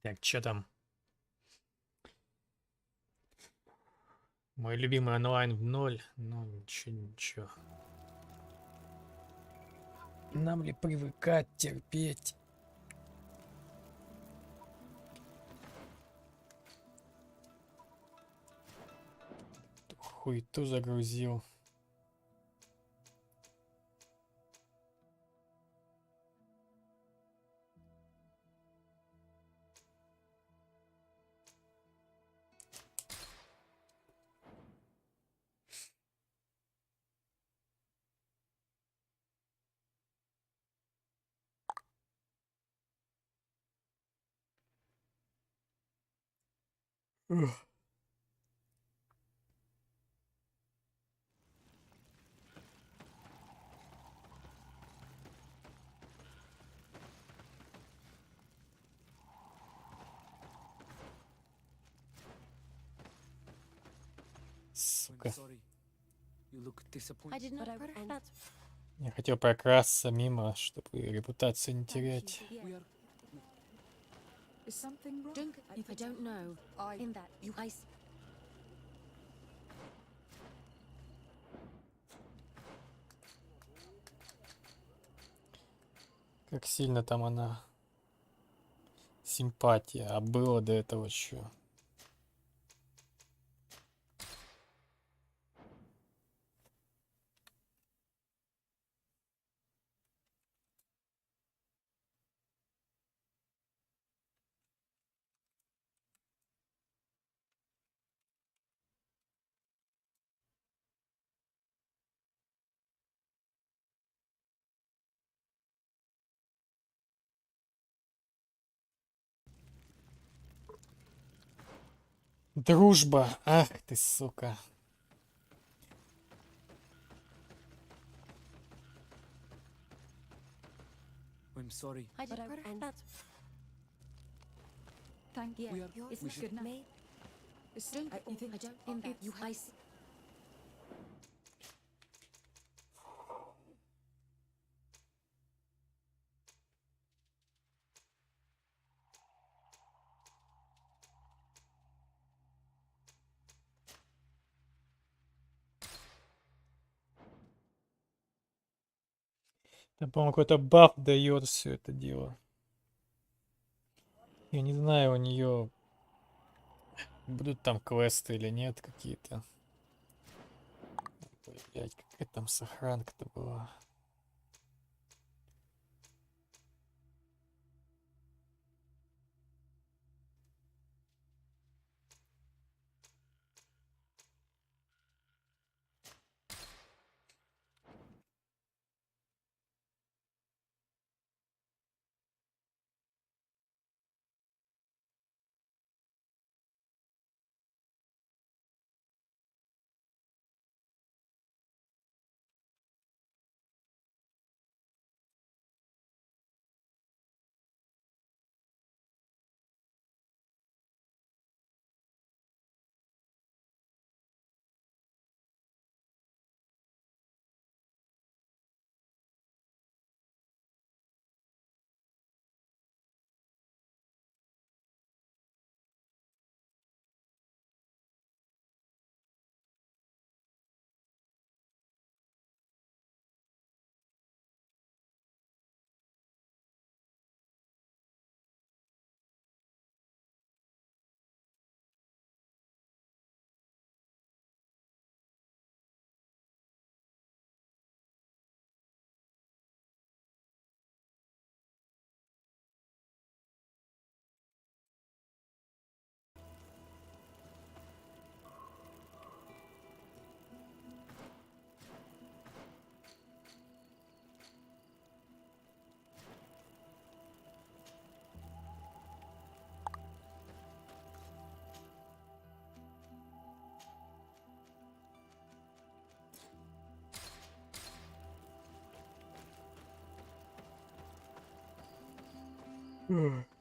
Так, что там? Мой любимый онлайн в ноль. Ну, ничего, ничего. Нам ли привыкать, терпеть? Хуйту загрузил. Ух. Сука. Я хотел прокрасться мимо, чтобы репутацию не терять. Как сильно там она симпатия, а было до этого что? Дружба! Ах ты, сука. I'm sorry. Thank you. We should. Да, по-моему, какой-то баф дает все это дело. Я не знаю, у нее будут там квесты или нет какие-то. Блять, какая там сохранка-то была.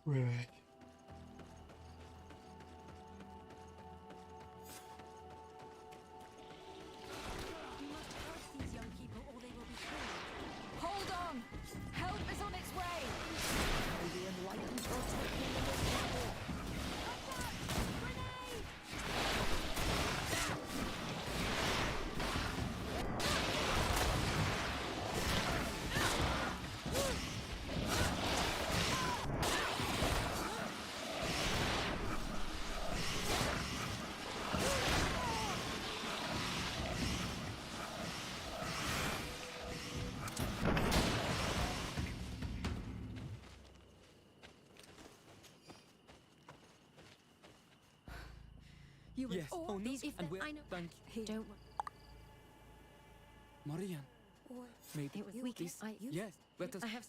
Блять. Hold on! Help is on its way! May the enlightened protect me in this battle. You will. Yes. Oh no. These, And we're. I know. Thank Here. Don't. Marian. Maybe. It was. We can. This. You. Yes. Let us. I have.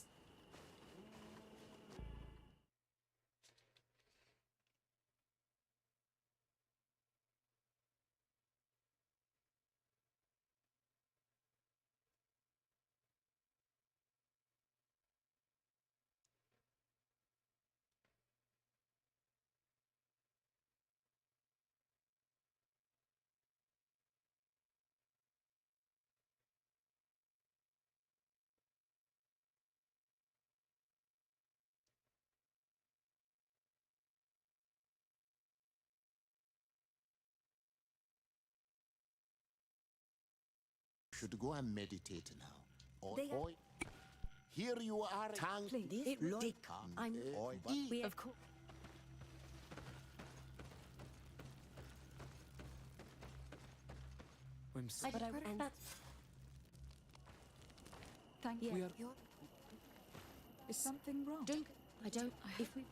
Should go and meditate now. They have- Here you are, Tang. Please. It Lord. did. I'm. We of course. I'm I, sorry. but I. Correct. And that's. Thank Yeah. We are. you. Is something wrong? Don't. I don't. If we.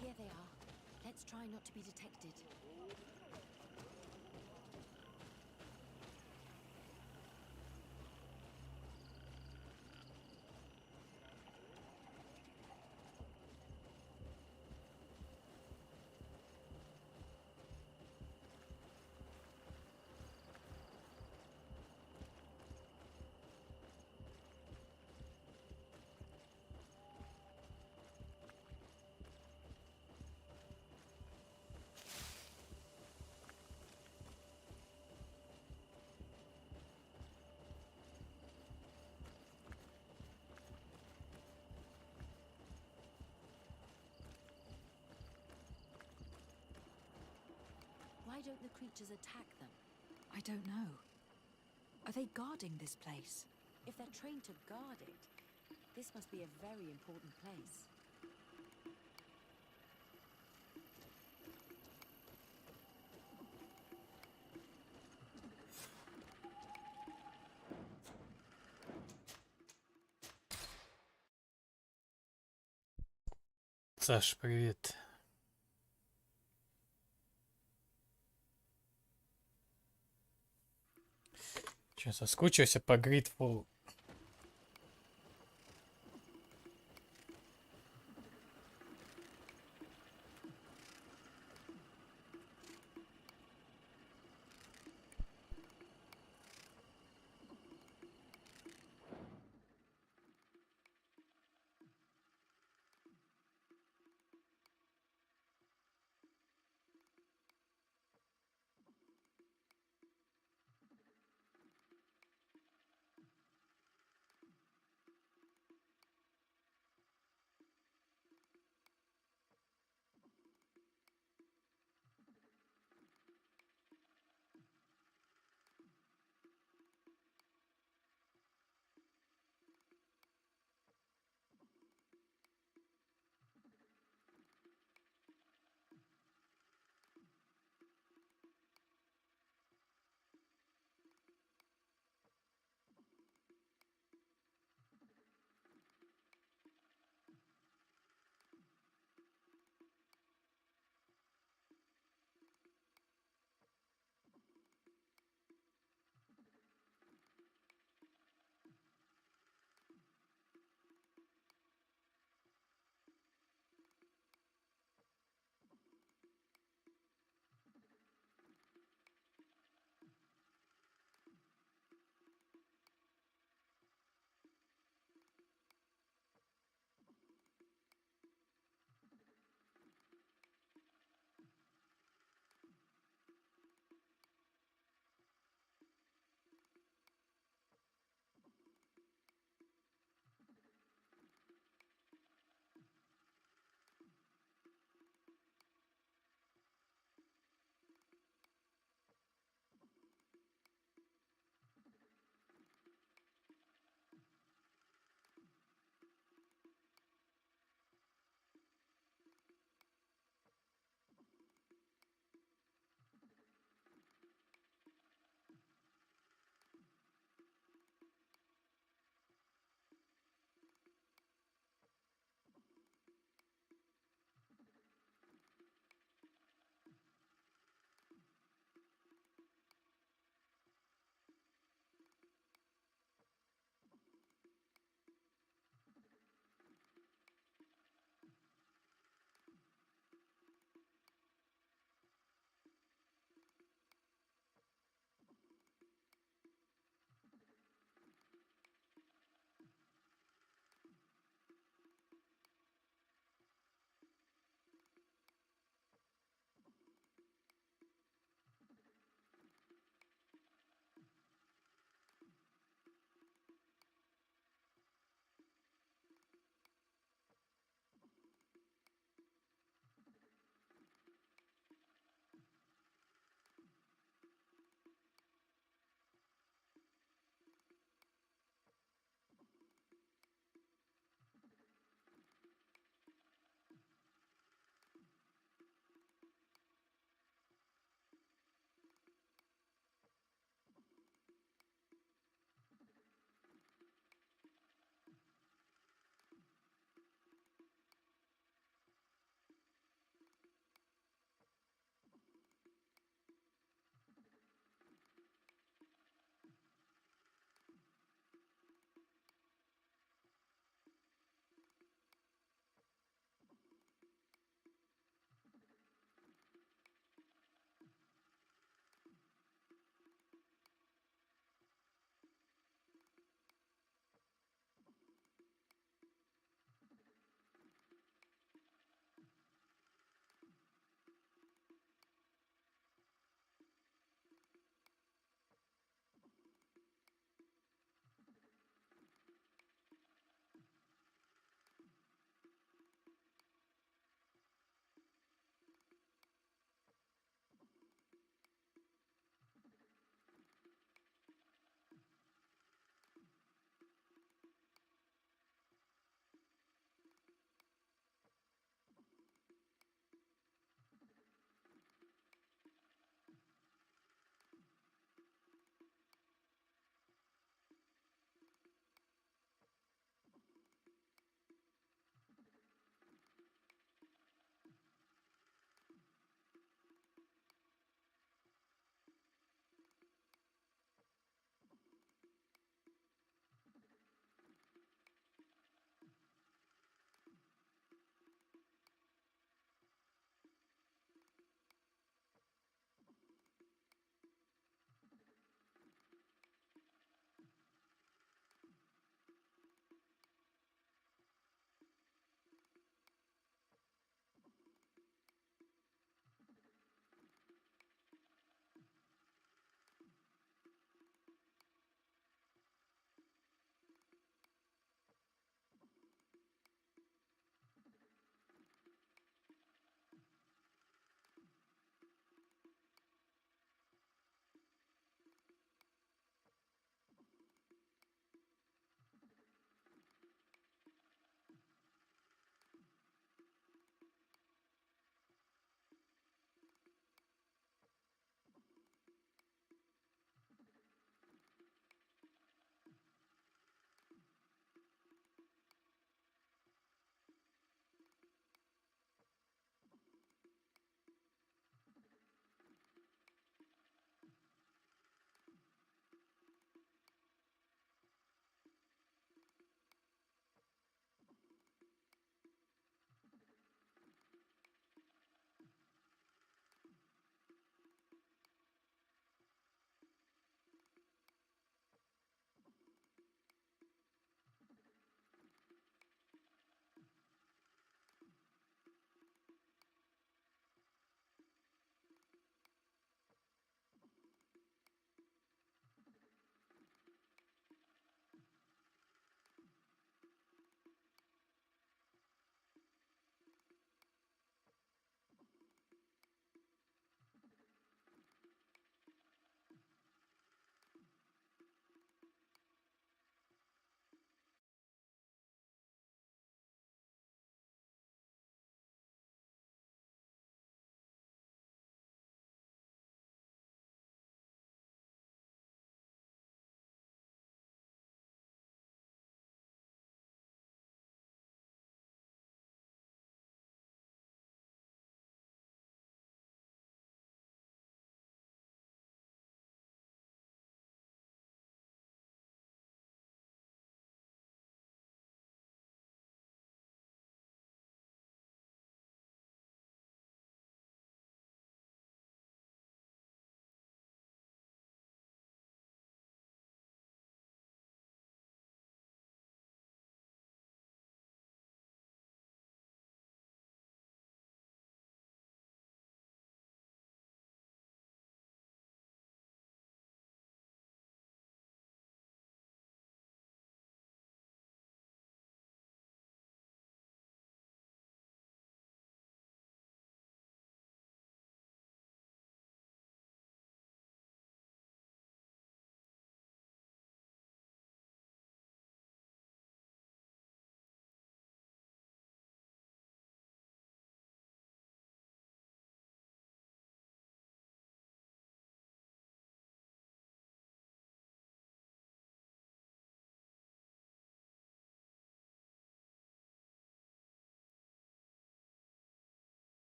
Here they are. Let's try not to be detected. Why don't the creatures attack them? I don't know. Are they guarding this place? If they're trained to guard it, this must be a very important place. Саш, привет. Че, соскучился по GreedFall?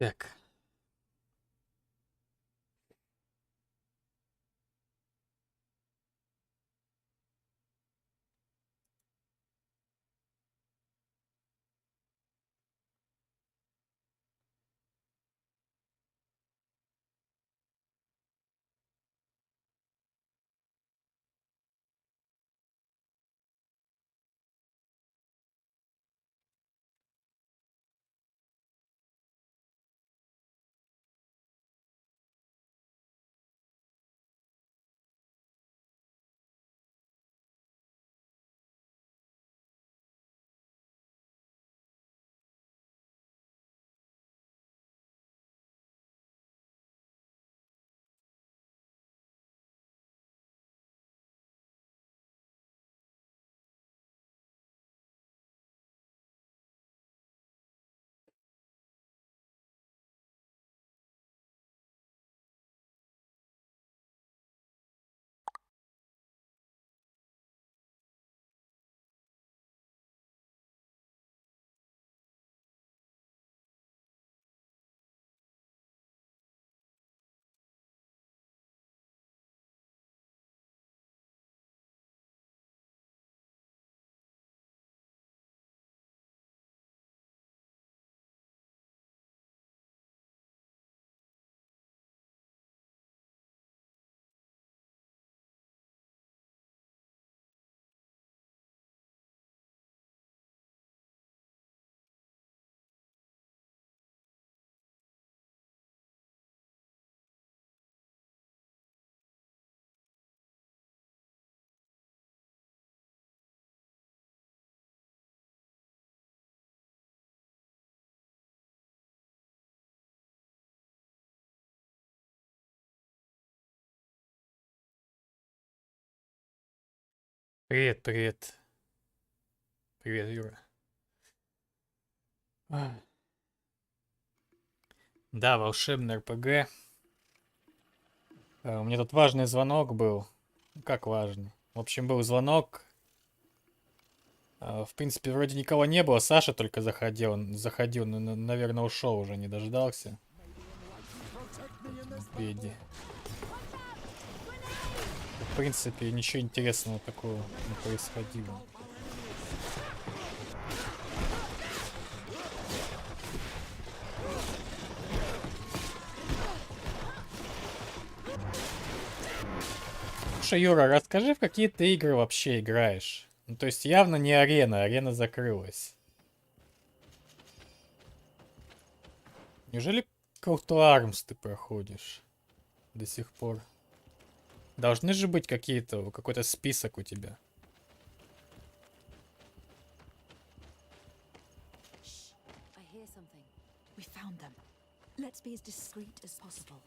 Так. Привет, привет. Привет, Юра. Да, волшебный РПГ. У меня тут важный звонок был. Ну, как важный? В общем, был звонок. В принципе, вроде никого не было. Саша только заходил, но, наверное, ушел уже, не дождался. Беди. В принципе, ничего интересного такого не происходило. Слушай, Юра, расскажи, в какие ты игры вообще играешь? Ну, то есть явно не арена, арена закрылась. Неужели Call to Arms ты проходишь до сих пор? Должны же быть какой-то список у тебя. I hear something. We found them. Let's be as discreet as possible.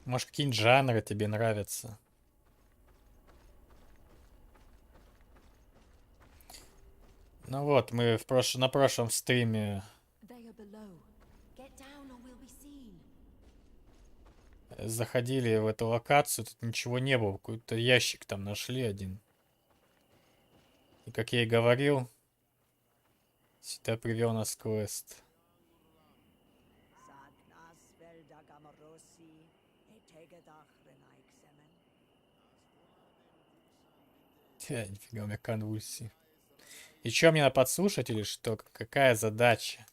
Может, какие-нибудь жанры тебе нравятся? Ну вот, мы на прошлом стриме They are below. Get down or we'll be seen. заходили в эту локацию, тут ничего не было, какой-то ящик там нашли один. И как я и говорил, сюда привел нас квест. Тя, нифига, у меня конвульсии. И чё, мне надо подслушать или что? Какая задача?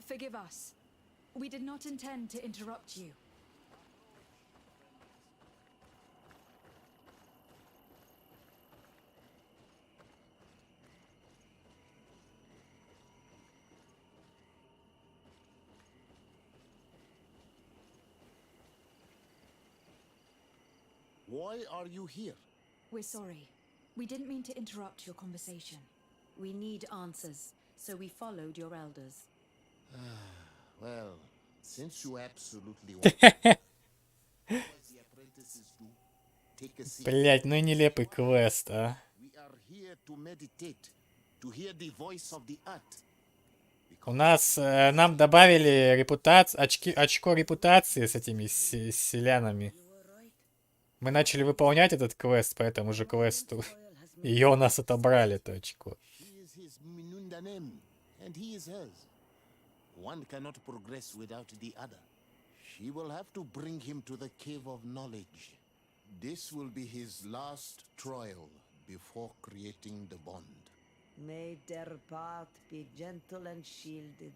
Forgive us. We did not intend to interrupt you. Why are you here? We're sorry. We didn't mean to interrupt your conversation. We need answers, so we followed your elders. Well, Since you absolutely want to, as the apprentices do, take a seat. Блять, ну и нелепый квест, а. We are here to meditate, to hear the voice of the earth. У нас, нам добавили очко репутации с этими селянами. Мы начали выполнять этот квест по этому же квесту. Ее у нас отобрали, это очко. She is his Minundanem, and he is hers. One cannot progress without the other. She will have to bring him to the cave of knowledge. This will be his last trial before creating the bond. May their path be gentle and shielded.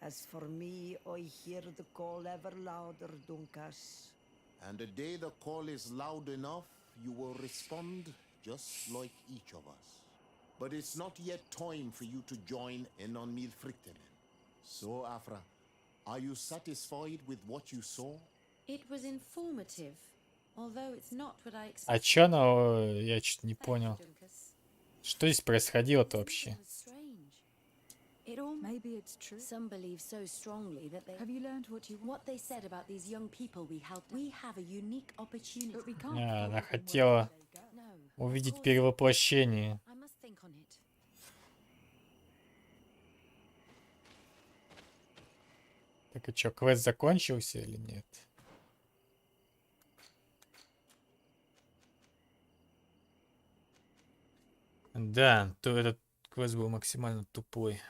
As for me, I hear the call ever louder, Dunkas. And the day the call is loud enough, you will respond just like each of us. But it's not yet time for you to join in on Milfriktenen. So, Afra, are you satisfied with what you saw? It was informative, although it's not what I А expected. чё оно, я что-то не понял. Dunkas. Что здесь происходило-то вообще? It was strange. It all Maybe it's true. Some believe so strongly that they. Have you learned what you want? What they said about these young people we helped. We have a unique opportunity. But we can't. А, она follow them хотела wherever they go. No. увидеть of course перевоплощение. I must think on it. Так и чё, квест закончился или нет? Да, то этот квест был максимально тупой.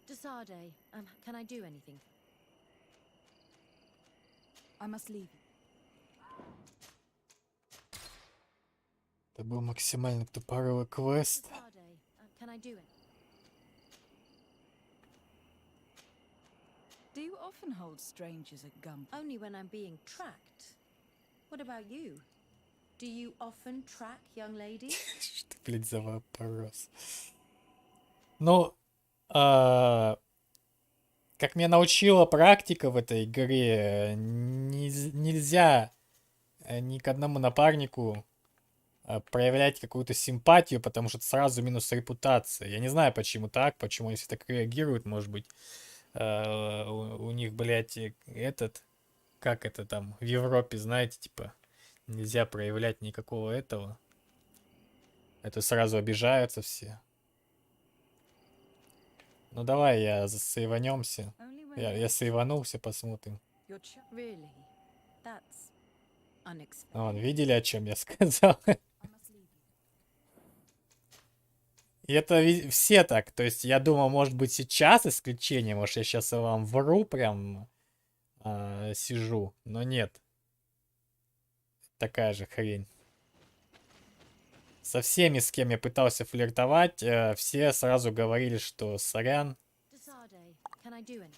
Desade, can I do anything? I must leave you. Это был максимально тупорылый квест. Desade, can I do it? Do you often hold strangers at gunpoint? Only when I'm being tracked. What about you? Do you often track young ladies? Что, блядь, за вопрос? Ну, как меня научила практика в этой игре, нельзя ни к одному напарнику проявлять какую-то симпатию, потому что это сразу минус репутация. Я не знаю, почему так, почему они все так реагируют, может быть, у них, блядь, как это там, в Европе, знаете, типа, нельзя проявлять никакого этого. Это сразу обижаются все. Ну давай, сейванемся. Only when Я сейванулся, посмотрим. your ch- Really? That's unexpected. Вон, видели, о чем я сказал? I must leave you. И это все так. То есть я думал, может быть, сейчас исключение. Может, я сейчас вам вру, прям сижу. Но нет. Такая же хрень. Со всеми, с кем я пытался флиртовать, все сразу говорили, что сорян, Desade, can I do anything?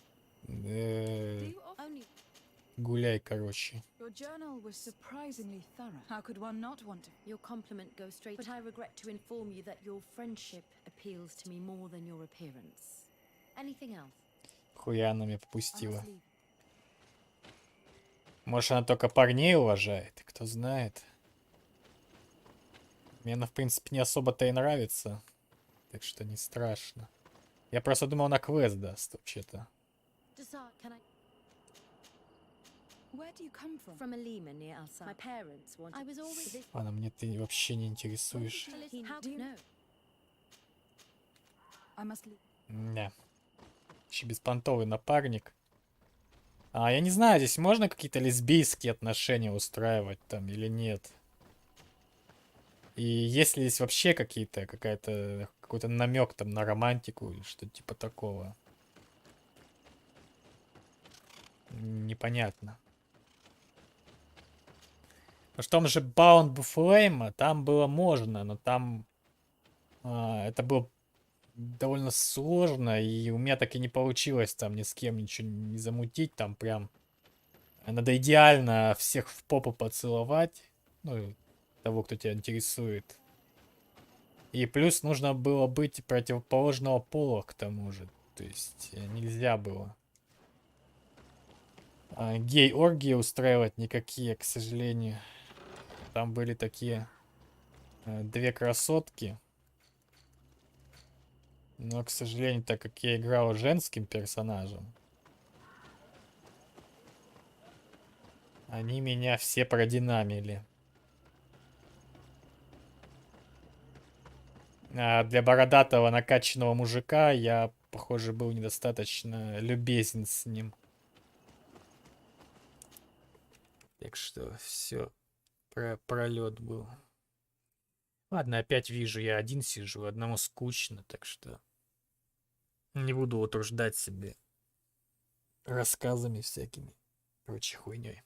Do э, you often? Only гуляй, короче. Your journal was surprisingly thorough. How could one not want to? your compliment goes straight. But I regret to inform you that your friendship appeals to me more than your appearance. Anything else? Хуя она меня I попустила. must leave you. Может, она только парней уважает, кто знает. Мне она, в принципе, не особо-то и нравится. Так что не страшно. Я просто думал, она квест даст, вообще-то. Desade, can I? Where do you come from? From a Lima near Alsace. My parents wanted. I was always this. Ладно, мне ты вообще не интересуешь. How do you know? I must leave. Да. Еще беспонтовый напарник. Я не знаю, здесь можно какие-то лесбийские отношения устраивать там или нет? И есть ли здесь вообще какой-то намек там на романтику или что-то типа такого? Непонятно. В том же Bound by Flame там было можно, но там это было довольно сложно, и у меня так и не получилось там ни с кем ничего не замутить, там прям надо идеально всех в попу поцеловать, ну, того, кто тебя интересует. И плюс нужно было быть противоположного пола к тому же, то есть нельзя было. гей-оргии устраивать никакие, к сожалению. Там были такие две красотки. Но, к сожалению, так как я играл женским персонажем, они меня все продинамили. А для бородатого накачанного мужика я, похоже, был недостаточно любезен с ним. Так что все, пролет был. Ладно, опять вижу, я один сижу, одному скучно, так что не буду утруждать себе рассказами всякими, прочей хуйней.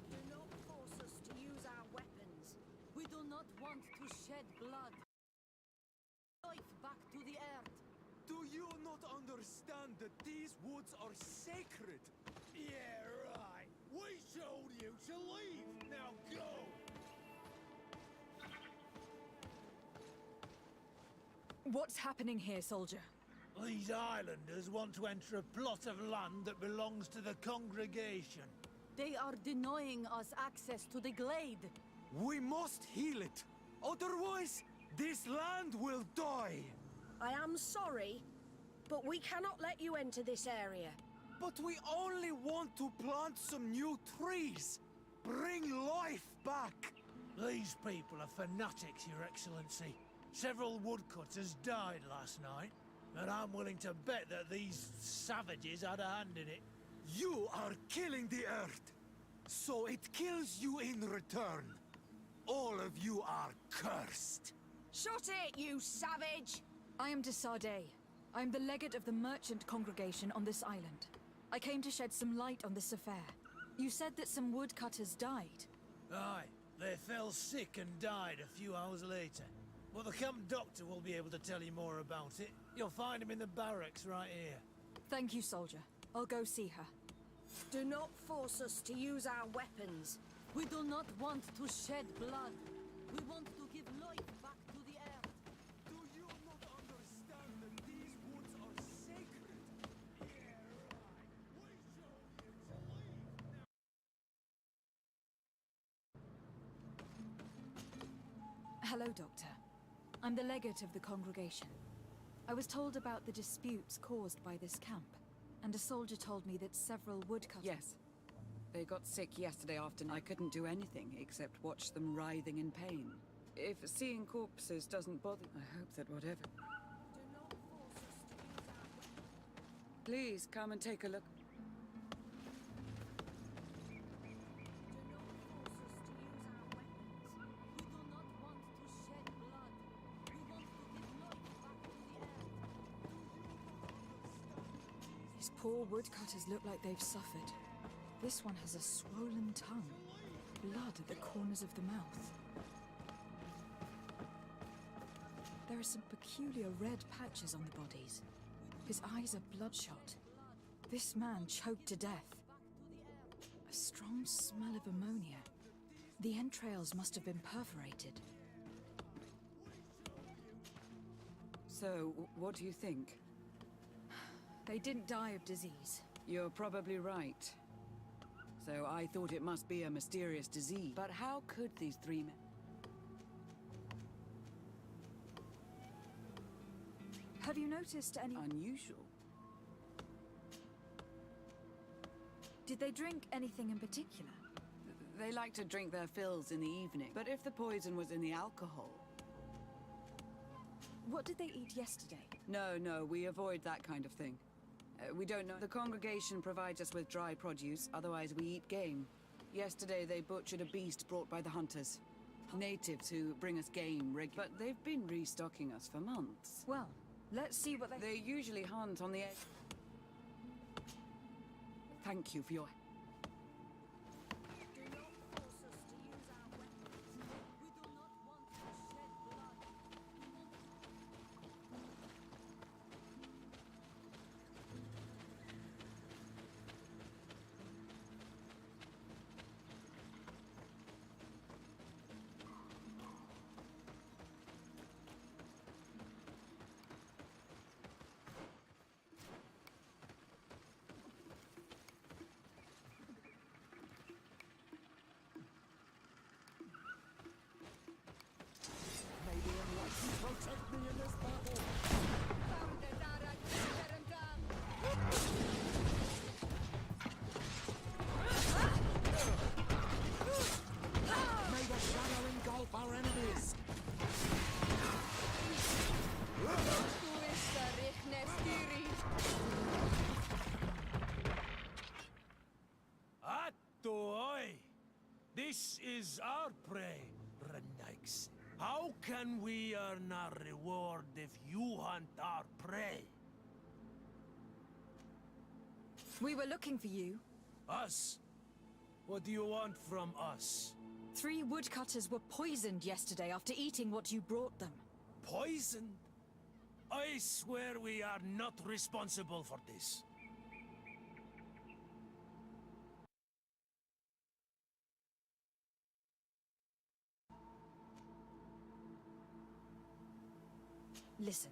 Do not force us to use our weapons. We do not want to shed blood. Life back to the earth. Do you not understand that these woods are sacred? Yeah, right. We told you to leave. Now go. What's happening here, soldier? These islanders want to enter a plot of land that belongs to the congregation. They are denying us access to the glade. We must heal it. Otherwise, this land will die. I am sorry, but we cannot let you enter this area. But we only want to plant some new trees. Bring life back. These people are fanatics, Your Excellency. Several woodcutters died last night, and I'm willing to bet that these savages had a hand in it. You are killing the earth, so it kills you in return. All of you are cursed. Shut it, you savage! I am de Sardet. I am the legate of the merchant congregation on this island. I came to shed some light on this affair. You said that some woodcutters died. Aye, they fell sick and died a few hours later. Well, the camp doctor will be able to tell you more about it. You'll find him in the barracks right here. Thank you, soldier. I'll go see her. Do not force us to use our weapons. We do not want to shed blood. We want to give life back to the earth. Do you not understand that these woods are sacred? Yeah, right. We showed you to leave. Hello, Doctor. I'm the legate of the congregation. I was told about the disputes caused by this camp, and a soldier told me that several woodcutters... Yes. They got sick yesterday afternoon. I couldn't do anything except watch them writhing in pain. If seeing corpses doesn't bother, I hope that whatever... Please come and take a look. poor woodcutters look like they've suffered. This one has a swollen tongue, blood at the corners of the mouth. There are some peculiar red patches on the bodies. His eyes are bloodshot. This man choked to death. A strong smell of ammonia. The entrails must have been perforated. So, what do you think? They didn't die of disease. You're probably right. So I thought it must be a mysterious disease. But how could these three men... Have you noticed any... Unusual. Did they drink anything in particular? They like to drink their fills in the evening. But if the poison was in the alcohol... What did they eat yesterday? No, we avoid that kind of thing. We don't know. The congregation provides us with dry produce, otherwise we eat game. Yesterday they butchered a beast brought by the hunters. Natives who bring us game regularly. But they've been restocking us for months. Well, let's see what They usually hunt on the edge. Thank you for your... Do not force us to use our weapons. We do not want to shed blood. Protect me in this battle! May the shadow engulf our enemies! Atoi! This is our prey, Renix. How can we earn our reward if you hunt our prey? We were looking for you. Us? What do you want from us? 3 woodcutters were poisoned yesterday after eating what you brought them. Poisoned? I swear we are not responsible for this. Listen,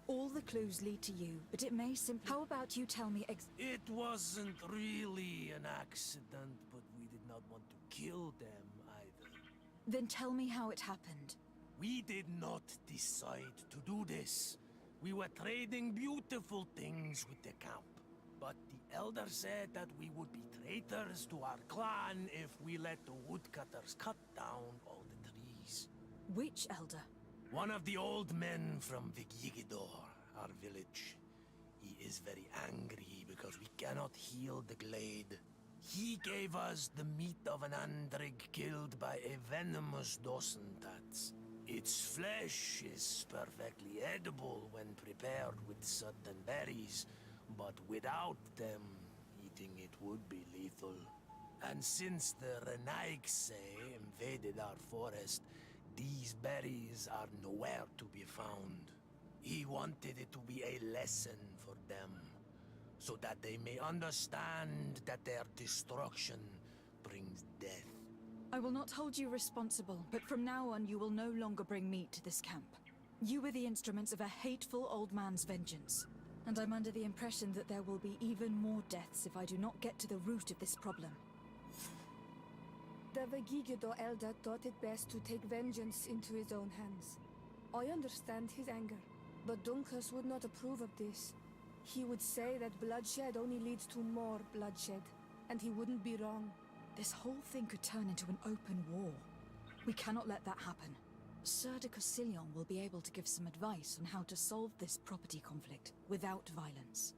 all the clues lead to you, but it may simply... How about you tell me It wasn't really an accident, but we did not want to kill them either. Then tell me how it happened. We did not decide to do this. We were trading beautiful things with the camp. But the elder said that we would be traitors to our clan if we let the woodcutters cut down all the trees. Which elder? One of the old men from Vigigidor, our village. He is very angry because we cannot heal the glade. He gave us the meat of an andrig killed by a venomous dosentats. Its flesh is perfectly edible when prepared with certain berries, but without them, eating it would be lethal. And since the Renaigse invaded our forest, these berries are nowhere to be found. He wanted it to be a lesson for them, so that they may understand that their destruction brings death. I will not hold you responsible, but from now on you will no longer bring meat to this camp. You were the instruments of a hateful old man's vengeance, and I'm under the impression that there will be even more deaths if I do not get to the root of this problem. The Vegigido elder thought it best to take vengeance into his own hands. I understand his anger, but Dunkus would not approve of this. He would say that bloodshed only leads to more bloodshed, and he wouldn't be wrong. This whole thing could turn into an open war. We cannot let that happen. Sir de Cosillon will be able to give some advice on how to solve this property conflict without violence.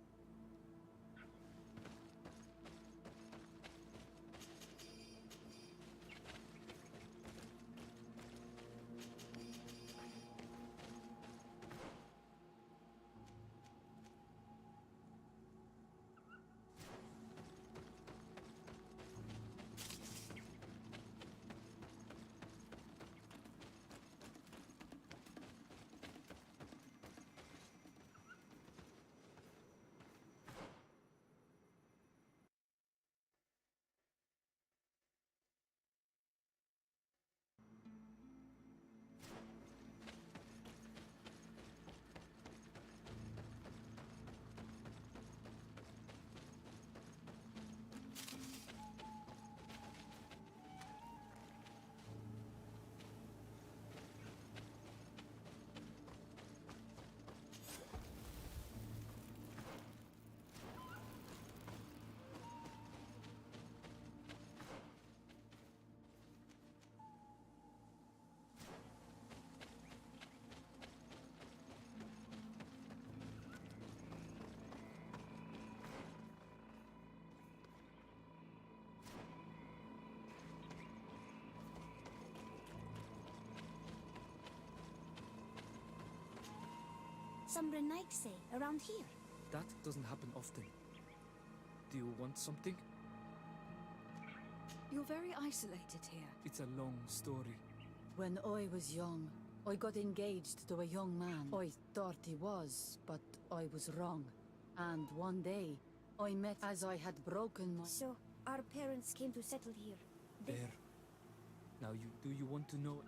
some Renaigse around here? That doesn't happen often. Do you want something? You're very isolated here. It's a long story. When I was young, I got engaged to a young man. I thought he was, but I was wrong. And one day, I met as I had broken my... So, our parents came to settle here. There. Now do you want to know?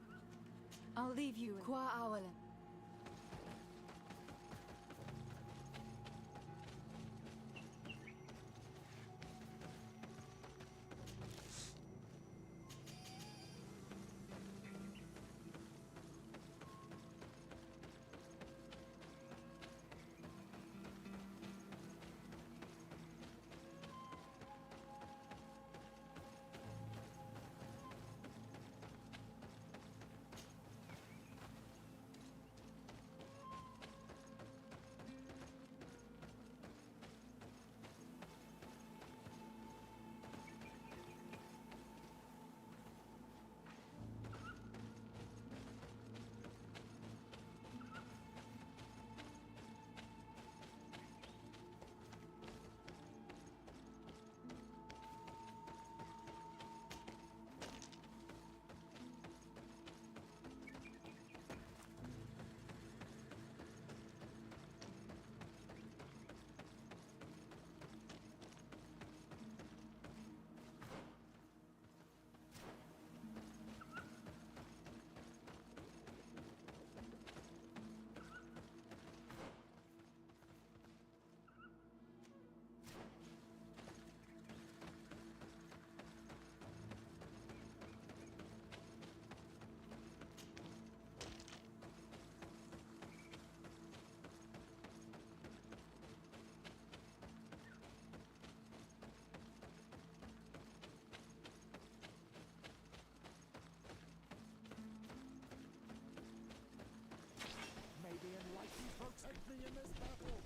I'll leave you in... Qua awala. May the enlightened protect me in this battle.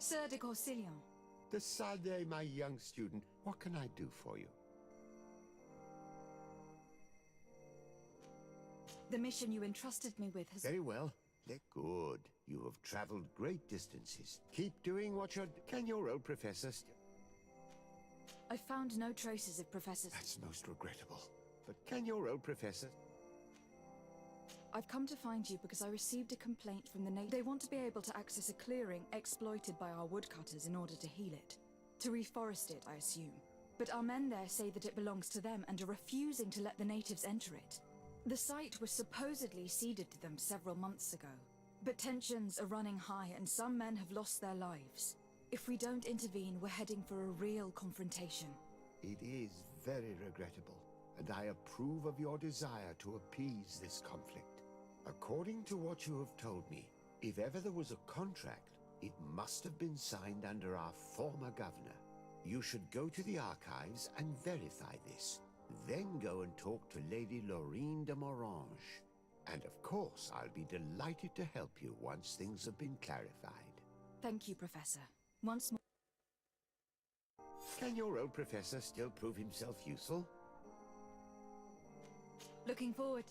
Sir de Corsilion. Decidez, my young student, what can I do for you? The mission you entrusted me with has... Very well. Good. You have traveled great distances. Keep doing what you're... Can your old professor I found no traces of Professor... That's most regrettable. But can your old professor... I've come to find you because I received a complaint from the native. They want to be able to access a clearing exploited by our woodcutters in order to heal it. To reforest it, I assume. But our men there say that it belongs to them and are refusing to let the natives enter it. The site was supposedly ceded to them several months ago. But tensions are running high and some men have lost their lives. If we don't intervene, we're heading for a real confrontation. It is very regrettable, and I approve of your desire to appease this conflict. According to what you have told me, if ever there was a contract, it must have been signed under our former governor. You should go to the archives and verify this. Then go and talk to Lady Laurine de Morange. And of course, I'll be delighted to help you once things have been clarified. Thank you, Professor. Once more... Can your old professor still prove himself useful? Looking forward.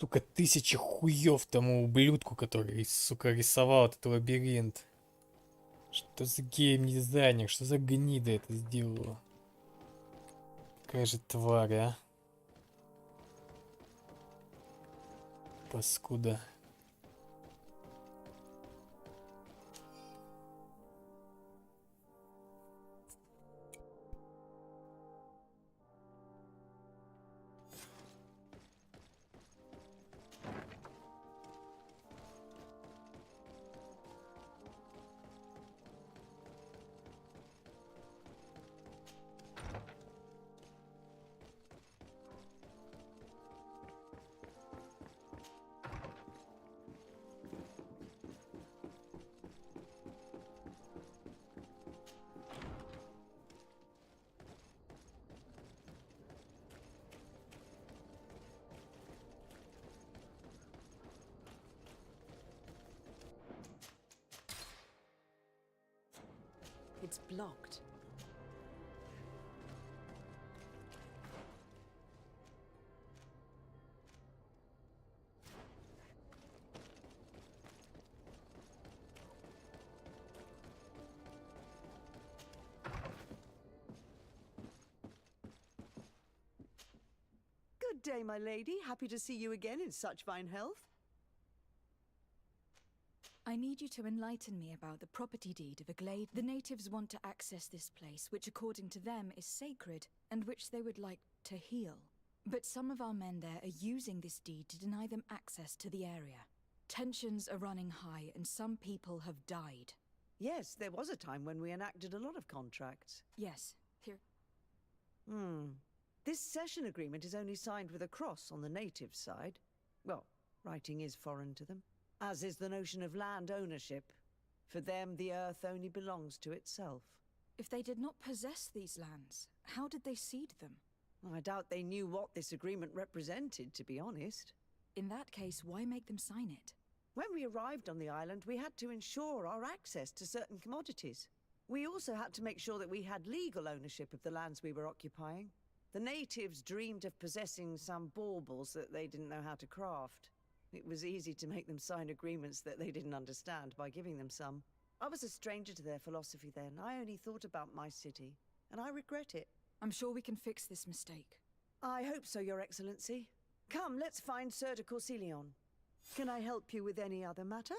Сука, 1000 хуев тому ублюдку, который, сука, рисовал этот лабиринт. Что за геймдизайнер, что за гнида это сделала? Какая же тварь, а? Паскуда. It's blocked. Good day, my lady. Happy to see you again in such fine health. I need you to enlighten me about the property deed of a glade. The natives want to access this place, which according to them is sacred, and which they would like to heal. But some of our men there are using this deed to deny them access to the area. Tensions are running high, and some people have died. Yes, there was a time when we enacted a lot of contracts. Yes, here... This cession agreement is only signed with a cross on the native side. Well, writing is foreign to them. As is the notion of land ownership. For them, the earth only belongs to itself. If they did not possess these lands, how did they cede them? I doubt they knew what this agreement represented, to be honest. In that case, why make them sign it? When we arrived on the island, we had to ensure our access to certain commodities. We also had to make sure that we had legal ownership of the lands we were occupying. The natives dreamed of possessing some baubles that they didn't know how to craft. It was easy to make them sign agreements that they didn't understand by giving them some. I was a stranger to their philosophy then. I only thought about my city, and I regret it. I'm sure we can fix this mistake. I hope so, Your Excellency. Come, let's find Sir de Corsilion. Can I help you with any other matter?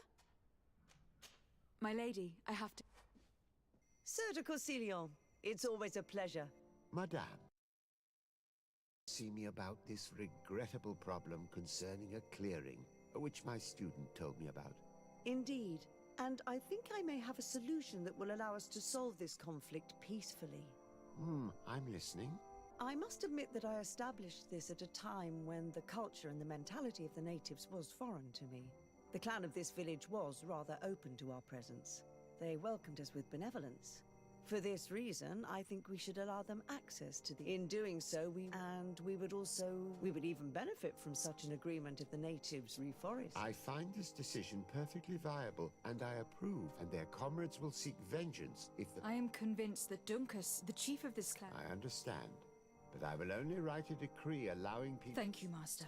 My lady, I have to... Sir de Corsilion, it's always a pleasure. Madame, see me about this regrettable problem concerning a clearing, which my student told me about. Indeed. And I think I may have a solution that will allow us to solve this conflict peacefully. I'm listening. I must admit that I established this at a time when the culture and the mentality of the natives was foreign to me. The clan of this village was rather open to our presence. They welcomed us with benevolence. For this reason, I think we should allow them access to the... In doing so, we would even benefit from such an agreement if the natives reforest. I find this decision perfectly viable, and I approve, and their comrades will seek vengeance if the... I am convinced that Duncus, the chief of this clan... I understand, but I will only write a decree allowing people... Thank you, Master.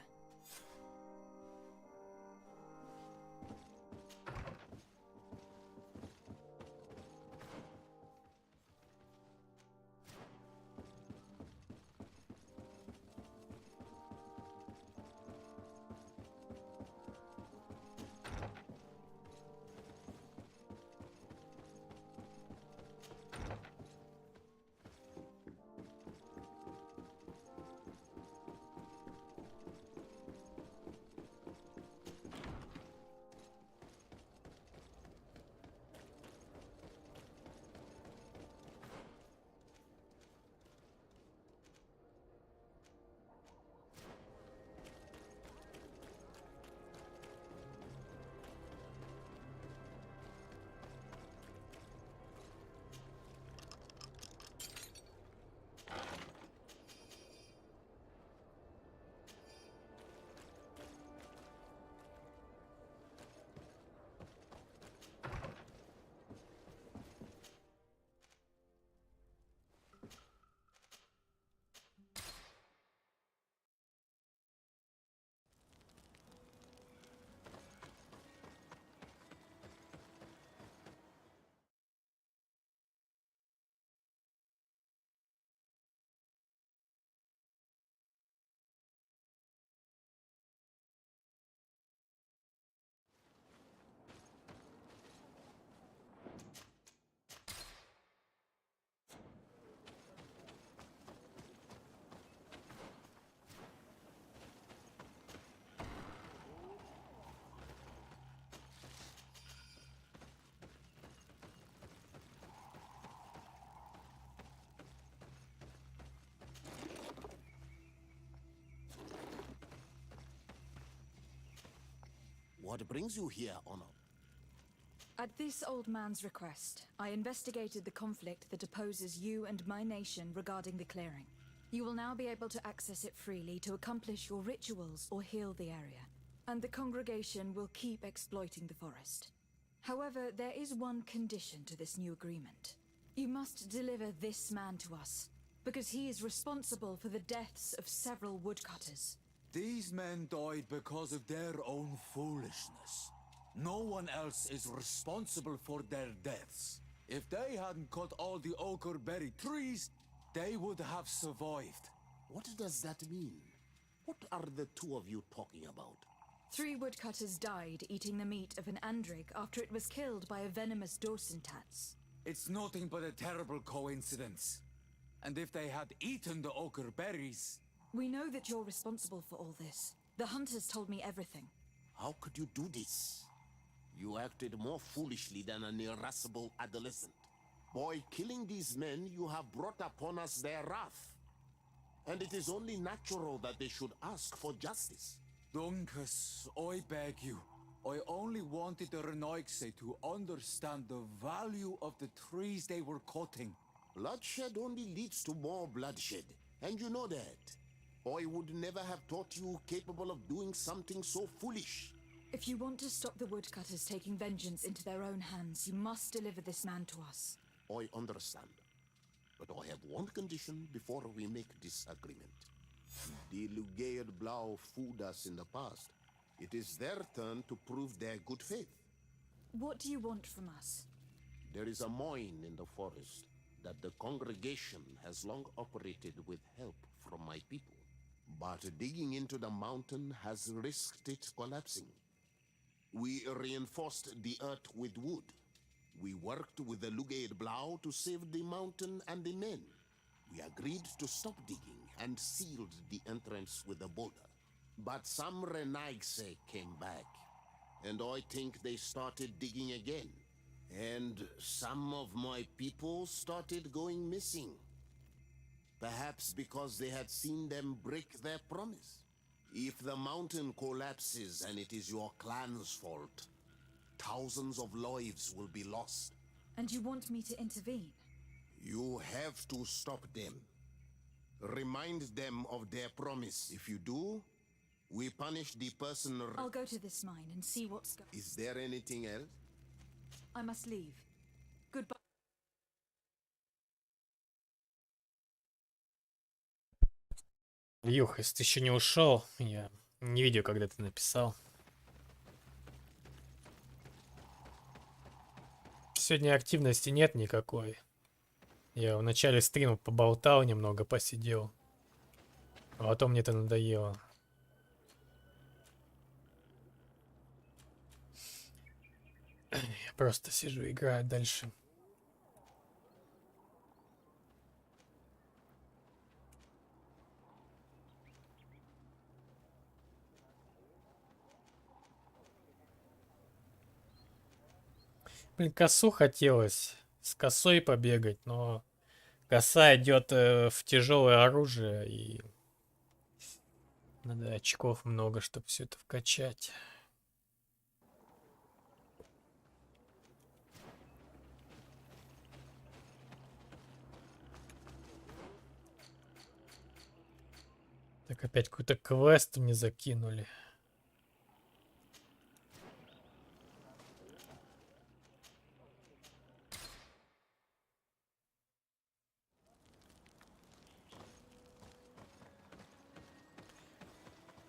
What brings you here, Honor? At this old man's request, I investigated the conflict that opposes you and my nation regarding the clearing. You will now be able to access it freely to accomplish your rituals or heal the area, and the congregation will keep exploiting the forest. However, there is one condition to this new agreement. You must deliver this man to us, because he is responsible for the deaths of several woodcutters. These men died because of their own foolishness. No one else is responsible for their deaths. If they hadn't cut all the ochreberry trees, they would have survived. What does that mean? What are the two of you talking about? 3 woodcutters died eating the meat of an andrig after it was killed by a venomous dosentats. It's nothing but a terrible coincidence. And if they had eaten the ochreberries... We know that you're responsible for all this. The hunters told me everything. How could you do this? You acted more foolishly than an irascible adolescent. By killing these men, you have brought upon us their wrath. And it is only natural that they should ask for justice. Duncus, I beg you. I only wanted the Renoixe to understand the value of the trees they were cutting. Bloodshed only leads to more bloodshed, and you know that. I would never have thought you capable of doing something so foolish. If you want to stop the woodcutters taking vengeance into their own hands, you must deliver this man to us. I understand. But I have one condition before we make this agreement. The Lugaid Blau fooled us in the past. It is their turn to prove their good faith. What do you want from us? There is a mine in the forest that the congregation has long operated with help from my people. But digging into the mountain has risked it collapsing. We reinforced the earth with wood. We worked with the Lugaid Blau to save the mountain and the men. We agreed to stop digging and sealed the entrance with a boulder. But some Renaigse came back, and I think they started digging again. And some of my people started going missing. Perhaps because they had seen them break their promise. If the mountain collapses and it is your clan's fault, thousands of lives will be lost. And you want me to intervene? You have to stop them. Remind them of their promise. If you do, we punish the person. I'll go to this mine and see what's going on. Is there anything else? I must leave. Goodbye. Юх, если ты еще не ушел, я не видел, когда ты написал. Сегодня активности нет никакой. Я в начале стрима поболтал немного, посидел. А потом мне это надоело. Я просто сижу и играю дальше. Блин, косу хотелось. С косой побегать, но коса идет в тяжелое оружие, и надо очков много, чтобы все это вкачать. Так, опять какой-то квест мне закинули.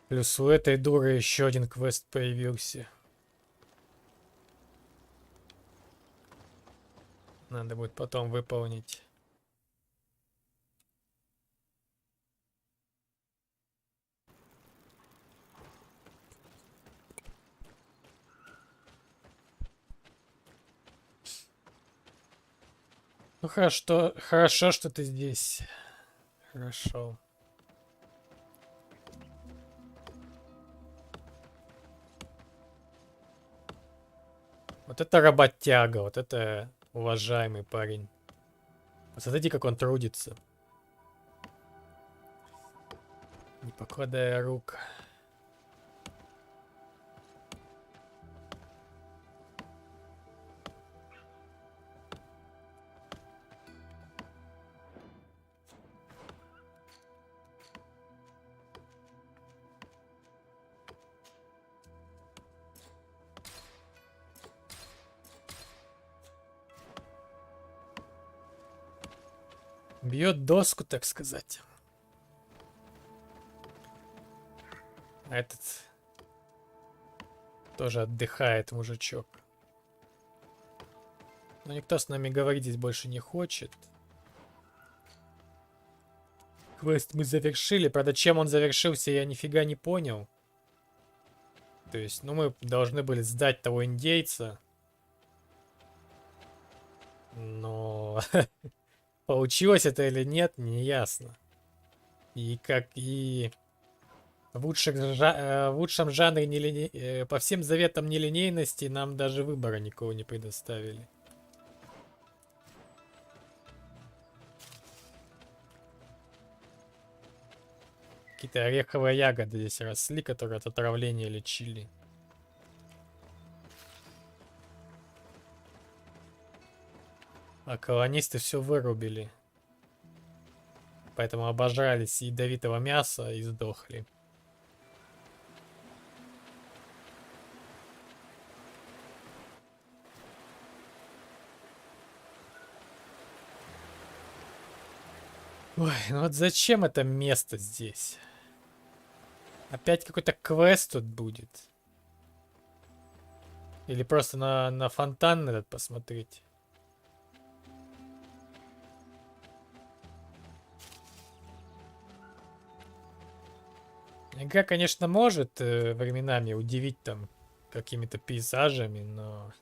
Плюс у этой дуры еще один квест появился. Надо будет потом выполнить. Ну хорошо, что ты здесь. Хорошо. Вот это работяга, вот это уважаемый парень. Посмотрите, как он трудится. Не покладая рук. Бьет доску, так сказать. А этот тоже отдыхает, мужичок. Но никто с нами говорить здесь больше не хочет. Квест мы завершили. Правда, чем он завершился, я нифига не понял. То есть, ну, мы должны были сдать того индейца. Но получилось это или нет, не ясно. И как и в лучшем жанре по всем заветам нелинейности нам даже выбора никого не предоставили. Какие-то ореховые ягоды здесь росли, которые от отравления лечили. А колонисты все вырубили. Поэтому обожрались ядовитого мяса и сдохли. Ой, ну вот зачем это место здесь? Опять какой-то квест тут будет. Или просто на фонтан этот посмотреть. Игра, конечно, может временами удивить там какими-то пейзажами, но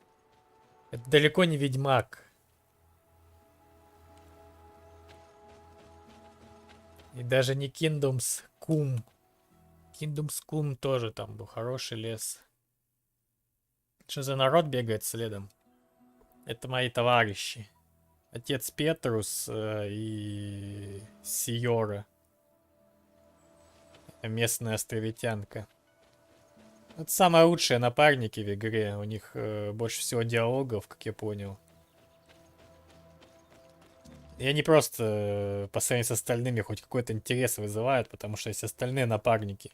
это далеко не Ведьмак. И даже не Kingdoms Come. Kingdoms Come тоже там был хороший лес. Что за народ бегает следом? Это мои товарищи. Отец Петрус и Сиора. Местная островитянка. Это самые лучшие напарники в игре. У них больше всего диалогов, как я понял. И они просто по сравнению с остальными хоть какой-то интерес вызывают, потому что есть остальные напарники.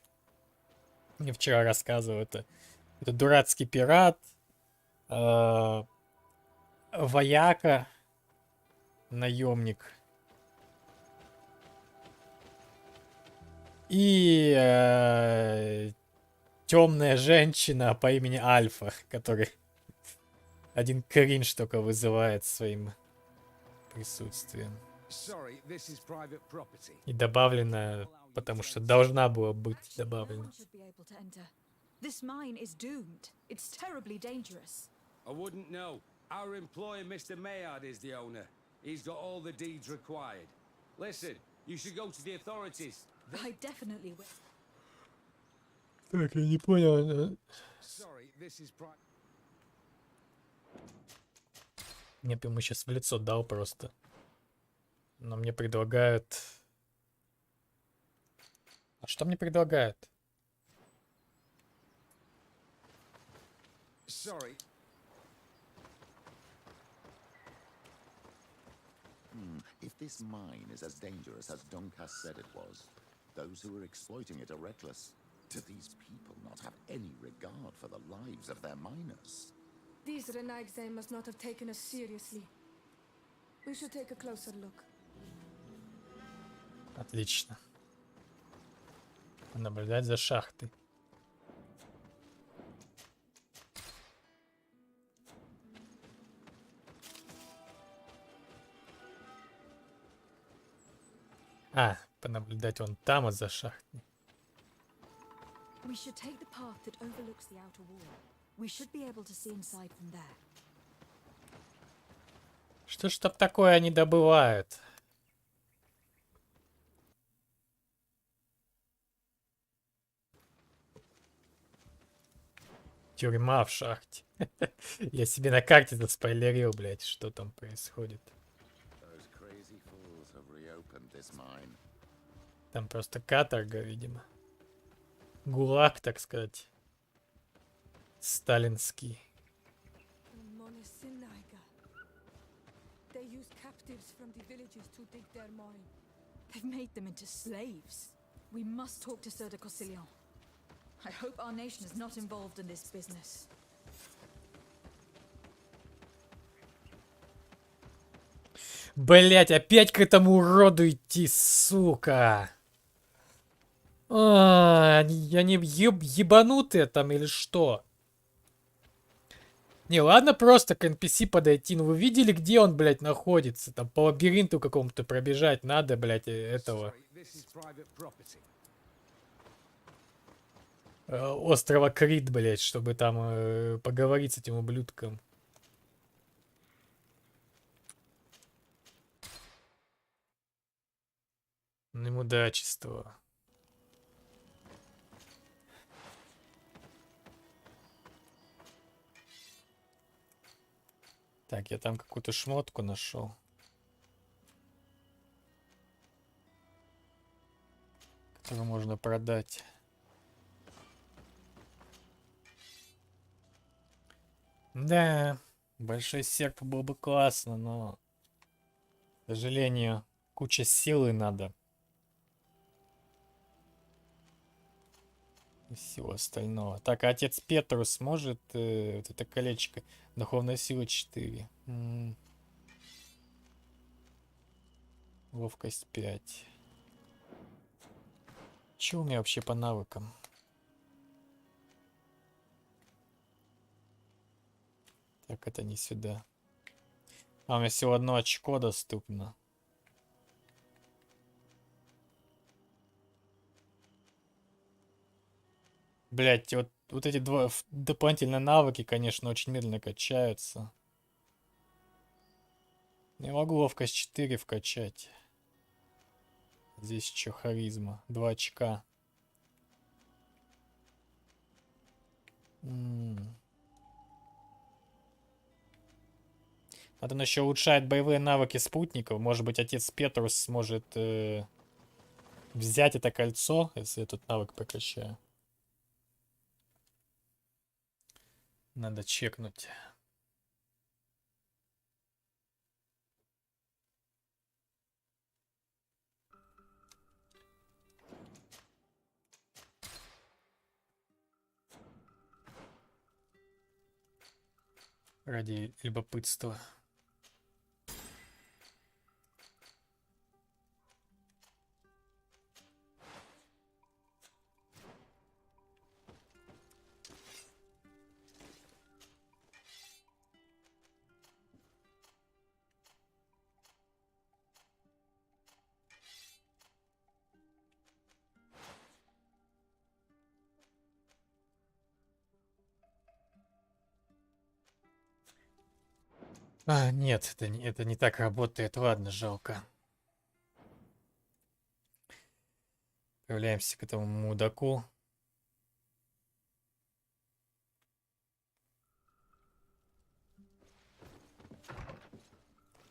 Мне вчера рассказывал, это дурацкий пират, вояка, наемник и темная женщина по имени Альфа, который один кринж только вызывает своим присутствием. И добавлено, потому что должна была быть добавлена. This mine is doomed. It's terribly dangerous. I wouldn't know. Our employer, Mr. Maillard, is the owner. He's got all the deeds required. Listen, you should go to the authorities. I definitely will. Так, я не понял. Sorry, this is Мне бы ему сейчас в лицо дал просто. Но мне предлагают... А что мне предлагают? Sorry. If this mine is as dangerous as Doncass said it was, those who are exploiting it are reckless. Do these people not have any regard for the lives of their miners? These Renagzai must not have taken us seriously. We should take a closer look. Отлично. Наблюдать за шахтой. А, понаблюдать вон там вот за шахтой. We should take the path that overlooks the outer wall. We should be able to see inside from there. Что ж там такое они добывают? Тюрьма в шахте. Я себе на карте заспойлерил, блядь, что там происходит. Там просто каторга, видимо. ГУЛАГ, так сказать. Сталинский. They use captives from the villages to dig their mine. They've made them into slaves. We must talk to Sir de Cossillon. I hope our nation is not involved in this business. Блять, опять к этому уроду идти, сука. Они ебанутые там или что? Не, ладно просто к NPC подойти. Ну вы видели, где он, блядь, находится? Там по лабиринту какому-то пробежать надо, блядь, этого. Острова Крит, блядь, чтобы там поговорить с этим ублюдком. Мудачество. Так, я там какую-то шмотку нашел. Которую можно продать. Да, большой серп был бы классно, но, к сожалению, куча силы надо. И всего остального. Так, а отец Петрус может вот это колечко. Духовная сила 4. Ловкость 5. Че у меня вообще по навыкам? Так, это не сюда. А, у меня всего одно очко доступно. Блять, вот эти два дополнительные навыки, конечно, очень медленно качаются. Не могу ловкость 4 вкачать. Здесь еще харизма. 2 очка. Надо еще улучшать боевые навыки спутников. Может быть, отец Петрус сможет взять это кольцо, если этот навык прокачаю. Надо чекнуть. Ради любопытства. А, нет, это не так работает. Ладно, жалко. Отправляемся к этому мудаку.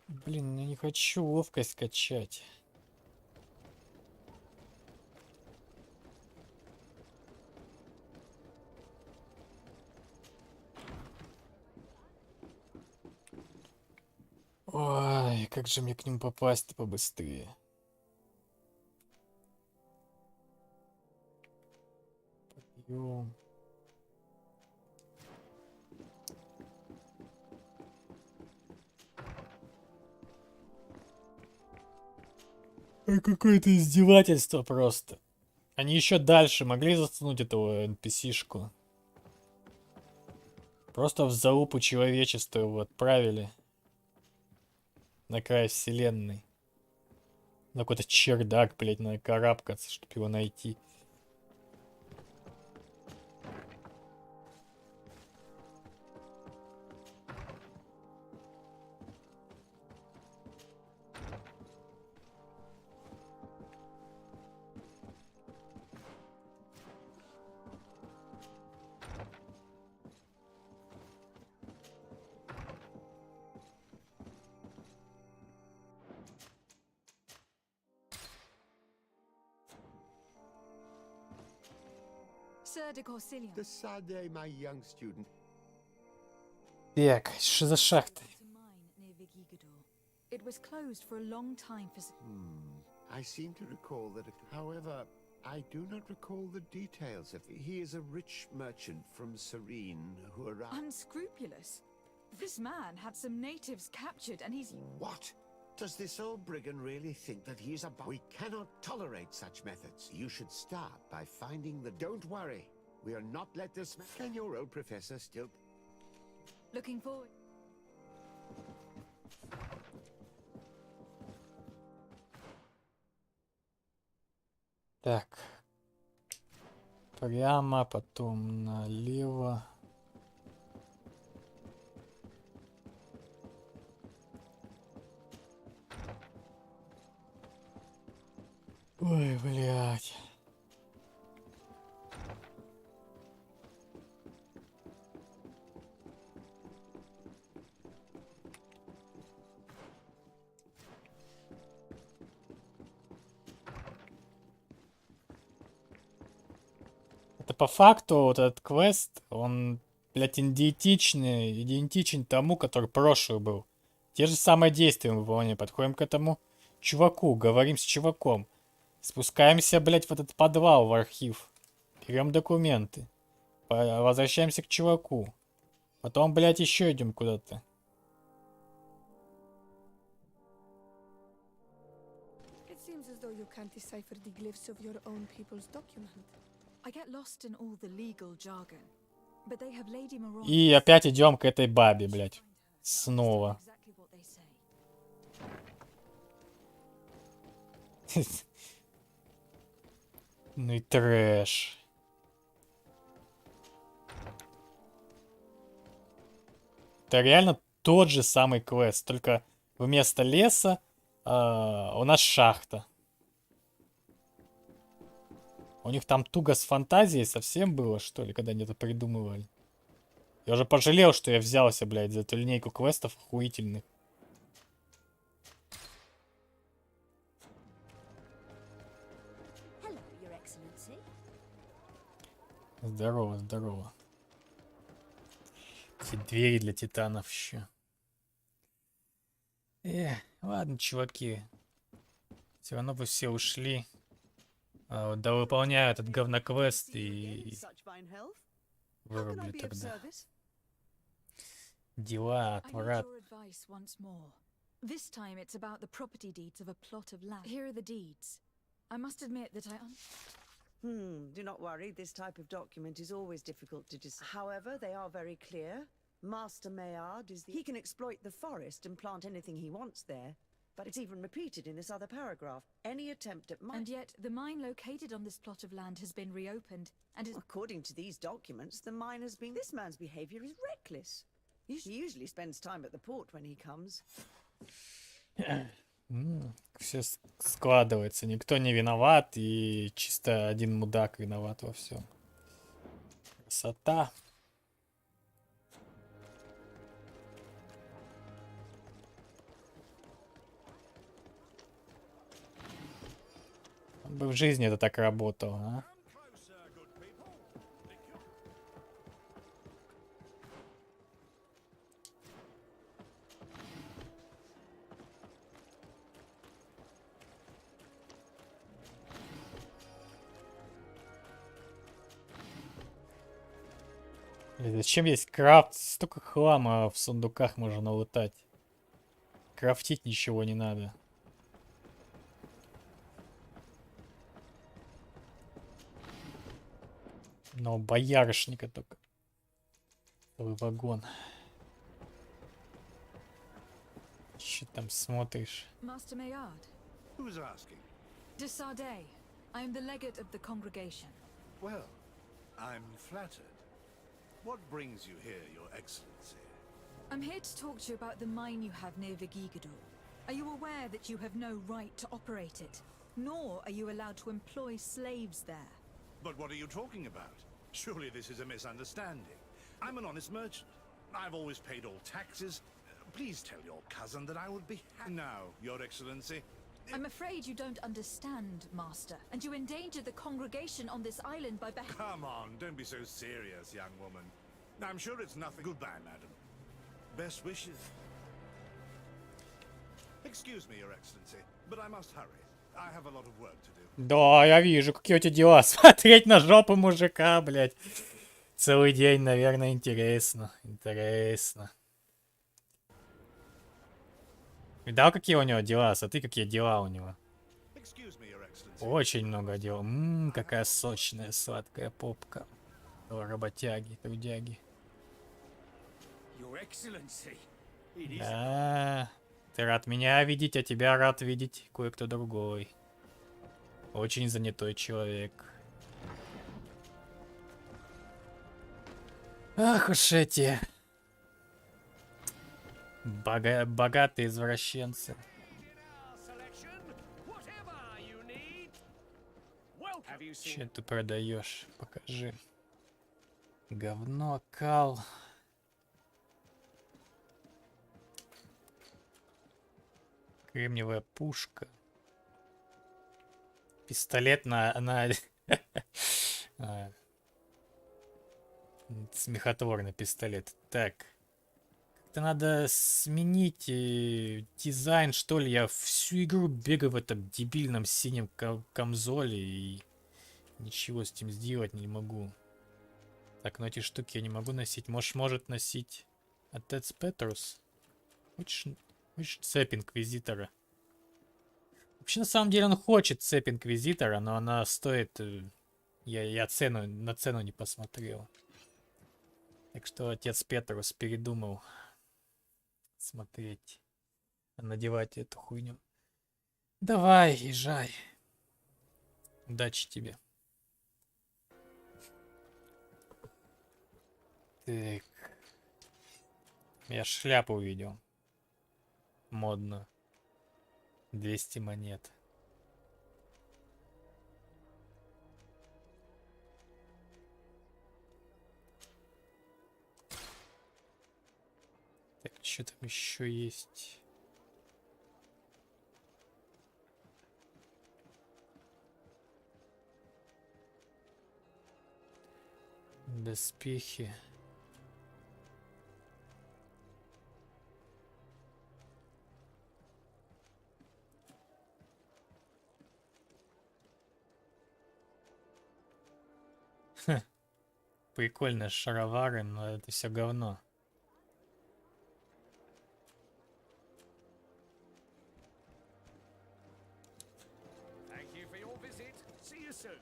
Блин, я не хочу ловкость качать. Ой, как же мне к ним попасть-то побыстрее? Подъем. Какое-то издевательство просто. Они еще дальше могли засунуть этого NPC-шку. Просто в залупу человечества его отправили. На край вселенной. На какой-то чердак, блядь, надо карабкаться, чтобы его найти. Sir de Corsilion. Decidez, my young student. Так, что за шахты? It was closed for a long time for... I seem to recall that, however, I do not recall the details of it. He is a rich merchant from Serene who arrived... Unscrupulous? This man had some natives captured and he's... What? Does this old brigand really think that he is about... We cannot tolerate such methods. You should start by finding the... Don't worry. We are not let this... Can your old professor still... Looking forward. Так. Прямо, потом налево. Ой, блядь. Это по факту вот этот квест, он, блядь, идентичен тому, который прошлый был. Те же самые действия мы выполняем. Подходим к этому чуваку, говорим с чуваком. Спускаемся, блядь, в этот подвал, в архив. Берем документы. Возвращаемся к чуваку. Потом, блядь, еще идем куда-то. can't decipher the glyphs of your own people's document? I get lost in all the legal jargon. But they have Lady Moron. И опять идем к этой бабе, блядь. Снова. Exactly what they say. Ну и трэш. Это реально тот же самый квест, только вместо леса у нас шахта. У них там туго с фантазией совсем было, что ли, когда они это придумывали. Я уже пожалел, что я взялся, блядь, за эту линейку квестов охуительных. Hello, Your Excellency. Здорово, здорово. Эти двери для титанов еще. Ладно, чуваки. Все равно вы все ушли. Да выполняю этот говноквест и вырублю тогда. Дела, отврат. This time it's about the property deeds of a plot of land. Here are the deeds. I must admit that Do not worry, this type of document is always difficult to decide. However, they are very clear. Master Maillard is he can exploit the forest and plant anything he wants there, but it's even repeated in this other paragraph. Any attempt at And yet, the mine located on this plot of land has been reopened, and is... According to these documents, the mine has been... This man's behavior is reckless. He usually spends time at the port when he comes. Все складывается. Никто не виноват, и чисто один мудак виноват во всем. Красота. Он бы в жизни это так работало, а? Зачем есть крафт? Столько хлама в сундуках можно налутать. Крафтить ничего не надо. Но боярышника только. Целый вагон. Че там смотришь? Master Maillard. Who's asking? De Sardet. I am the legate of the congregation. Well, I'm flattered. What brings you here, Your Excellency? I'm here to talk to you about the mine you have near Vigigadu. Are you aware that you have no right to operate it? Nor are you allowed to employ slaves there. But what are you talking about? Surely this is a misunderstanding. I'm an honest merchant. I've always paid all taxes. Please tell your cousin that I would be happy. Now, Your Excellency. I'm afraid you don't understand, Master, and you endanger the congregation on this island by Come on, don't be so serious, young woman. I'm sure it's nothing. Goodbye, madam. Best wishes. Excuse me, Your Excellency, but I must hurry. I have a lot of work to do. Да, я вижу, какие у тебя дела. Смотреть на жопу мужика, блядь. Целый день, наверное, интересно. Интересно. Видал, какие у него дела? Смотри, какие дела у него. Очень много дел. Какая сочная, сладкая попка. О, работяги, трудяги. Да. Ты рад меня видеть, а тебя рад видеть кое-кто другой. Очень занятой человек. Ах уж эти... богатые извращенцы. Че ты продаешь? Покажи. Говно, кал. Кремниевая пушка. Пистолет на... Смехотворный пистолет. Так. Как-то надо сменить дизайн, что ли. Я всю игру бегаю в этом дебильном синем камзоле и ничего с этим сделать не могу. Так, ну эти штуки я не могу носить. Может носить Отец Петрус? Хочешь цепь инквизитора? Вообще, на самом деле, он хочет цепь Инквизитора, но она стоит... Я на цену не посмотрел. Так что отец Петрус передумал смотреть, надевать эту хуйню. Давай, езжай. Удачи тебе. Так. Я шляпу увидел. Модную. 200 монет. Так, что там еще есть? Доспехи. Ха. Прикольные шаровары, но это все говно. Thank you for your visit. See you soon.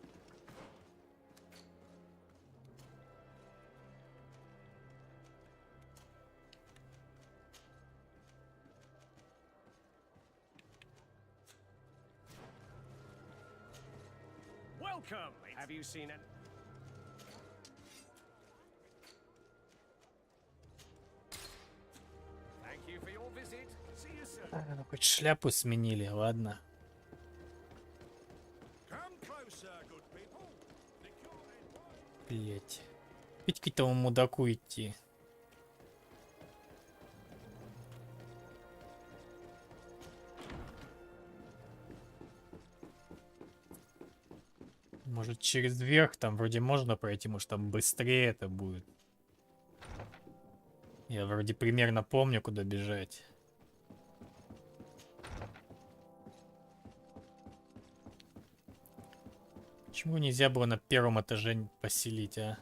Welcome. Have you seen it? Thank you for your visit. See you soon. Ну, хоть шляпу сменили, ладно. Come closer, good people. Блять. Ведь к этому мудаку идти. Может, через верх там вроде можно пройти, может там быстрее это будет. Я вроде примерно помню, куда бежать. Почему нельзя было на первом этаже поселить, а?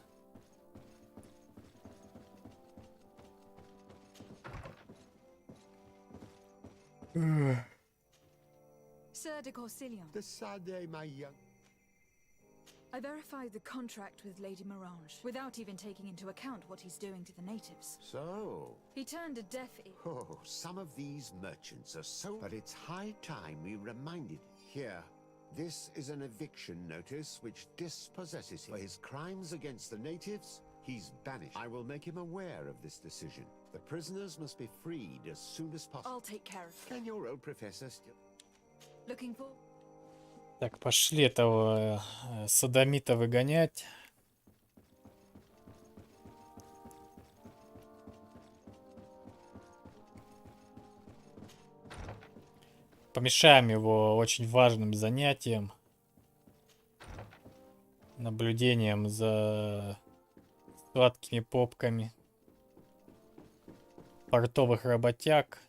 Sir de Corsilion. I verified the contract with Lady Morange without even taking into account what he's doing to the natives. So? He turned a deaf ear. Oh, some of these merchants are so... But it's high time we reminded. Here, this is an eviction notice which dispossesses him. For his crimes against the natives, he's banished. I will make him aware of this decision. The prisoners must be freed as soon as possible. I'll take care of it. Can your old professor still... Looking for... Так, пошли этого содомита выгонять. Помешаем его очень важным занятием. Наблюдением за сладкими попками портовых работяг.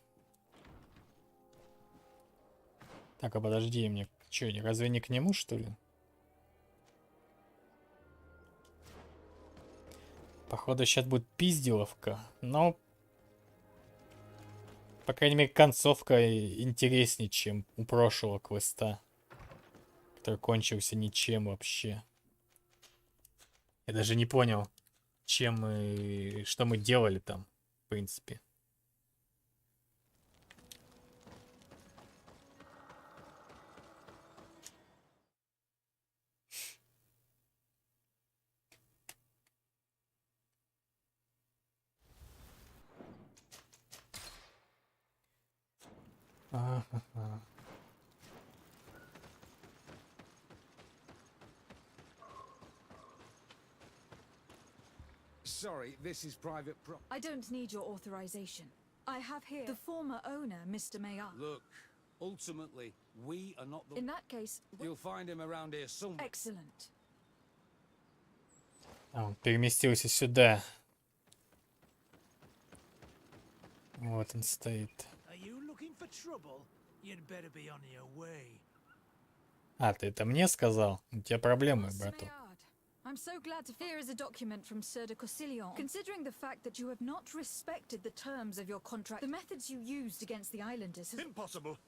Так, а подожди, мне... Че, разве не к нему, что ли? Походу, сейчас будет пизделовка. Но, по крайней мере, концовка интереснее, чем у прошлого квеста, который кончился ничем вообще. Я даже не понял, чем мы... Что мы делали там, в принципе. Ага. Sorry, this is private pro... I don't need your authorization. I have here the former owner, Mr. Maillard. Look, ultimately, we are not the... In that case... You'll find him around here somewhere. Excellent. А, он переместился сюда. Вот он стоит. А, ты это мне сказал? У тебя проблемы, брату. I'm so glad to hear is a document from Sir de Corsilion. Considering the fact that you have not respected the terms of your contract, the methods you used against the islanders has... Impossible!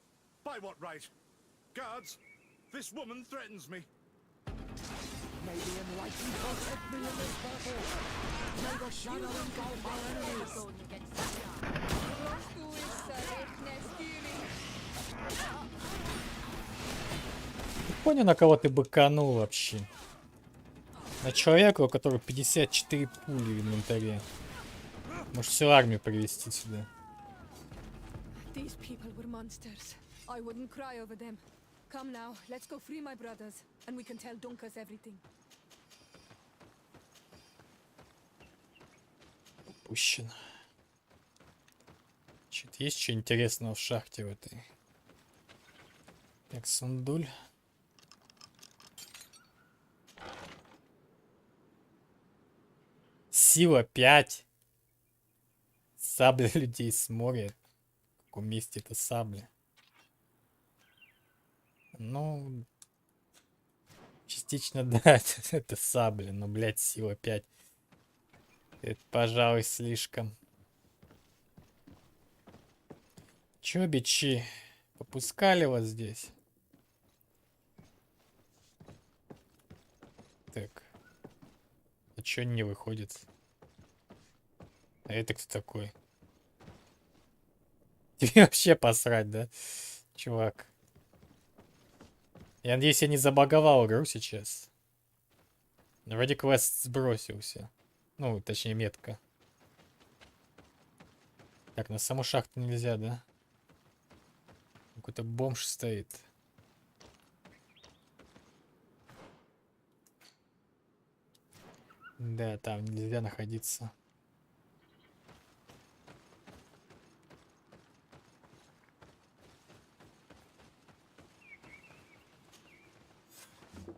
By what right? Guards, this woman threatens me. May the enlightened protect me in this battle. May the shadow engulf our enemies. Не понял, на кого ты быканул вообще. На человека, у которого 54 пули в инвентаре. Может, всю армию привести сюда. These people were monsters. I wouldn't cry over them. Come now, let's go free my brothers, and we can tell Dunkas everything. Упущено. Есть что интересного в шахте в этой? Так, сундуль. Сила 5. Сабля людей с моря. В каком месте это сабля? Ну, частично, да, это сабля, но, блядь, сила 5. Это, пожалуй, слишком. Чё, бичи? Попускали вас здесь? Так. А чё не выходит? А это кто такой? Тебе вообще посрать, да, чувак? Я надеюсь, я не забаговал игру сейчас. Вроде квест сбросился. Ну, точнее, метка. Так, на саму шахту нельзя, да? Какой-то бомж стоит. Да, там нельзя находиться.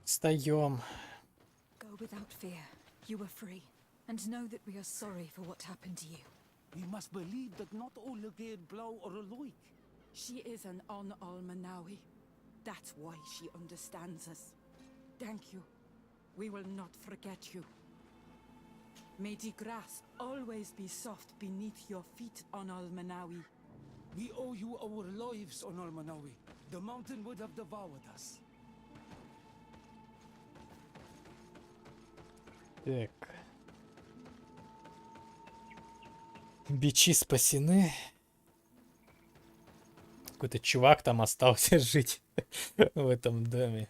Встаем. Go without fear. You were free. And know that we are sorry for what happened to you. We must believe that not all Gair Blow are alike. She is an Almanawi. That's why she understands us. Thank you. We will not forget you. May the grass always be soft beneath your feet, Almanawi. We owe you our lives, Almanawi. The mountain would have devoured us. Так. Бичи спасены. Какой-то чувак там остался жить в этом доме.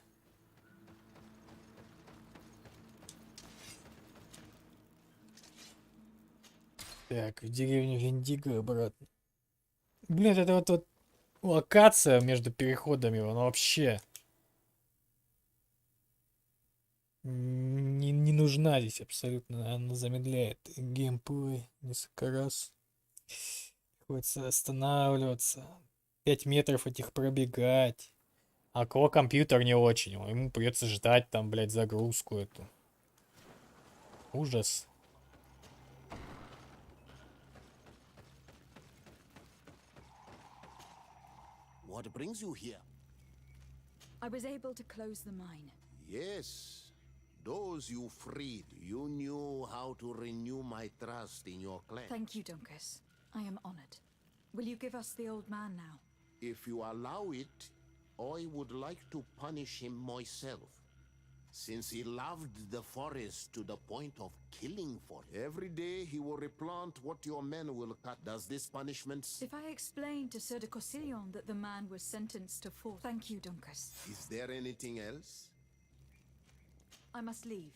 Так, в деревню Виндиго обратно. Блин, это вот локация между переходами, она вообще не нужна здесь абсолютно. Она замедляет геймплей несколько раз. Приходится останавливаться. 5 метров этих пробегать. А у кого компьютер не очень, ему придется ждать там, блядь, загрузку эту. Ужас. What brings you here? I was able to close the mine. Yes. Those you freed, you knew how to renew my trust in your clan. Thank you, Dunkas. I am honored. Will you give us the old man now? If you allow it, I would like to punish him myself. Since he loved the forest to the point of killing for it. Every day he will replant what your men will cut. Does this punishment... If I explained to Sir de Cossillon that the man was sentenced to force... Thank you, Dunkas. Is there anything else? I must leave.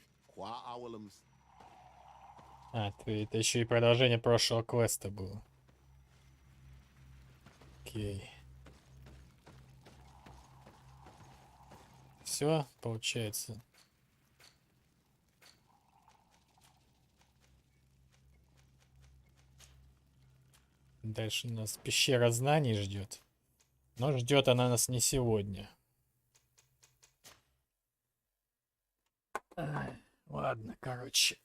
А, это еще и продолжение прошлого квеста было. Окей. Все, получается. Дальше нас пещера знаний ждет. Но ждет она нас не сегодня. Ладно, короче.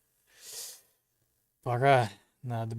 Пора. Надо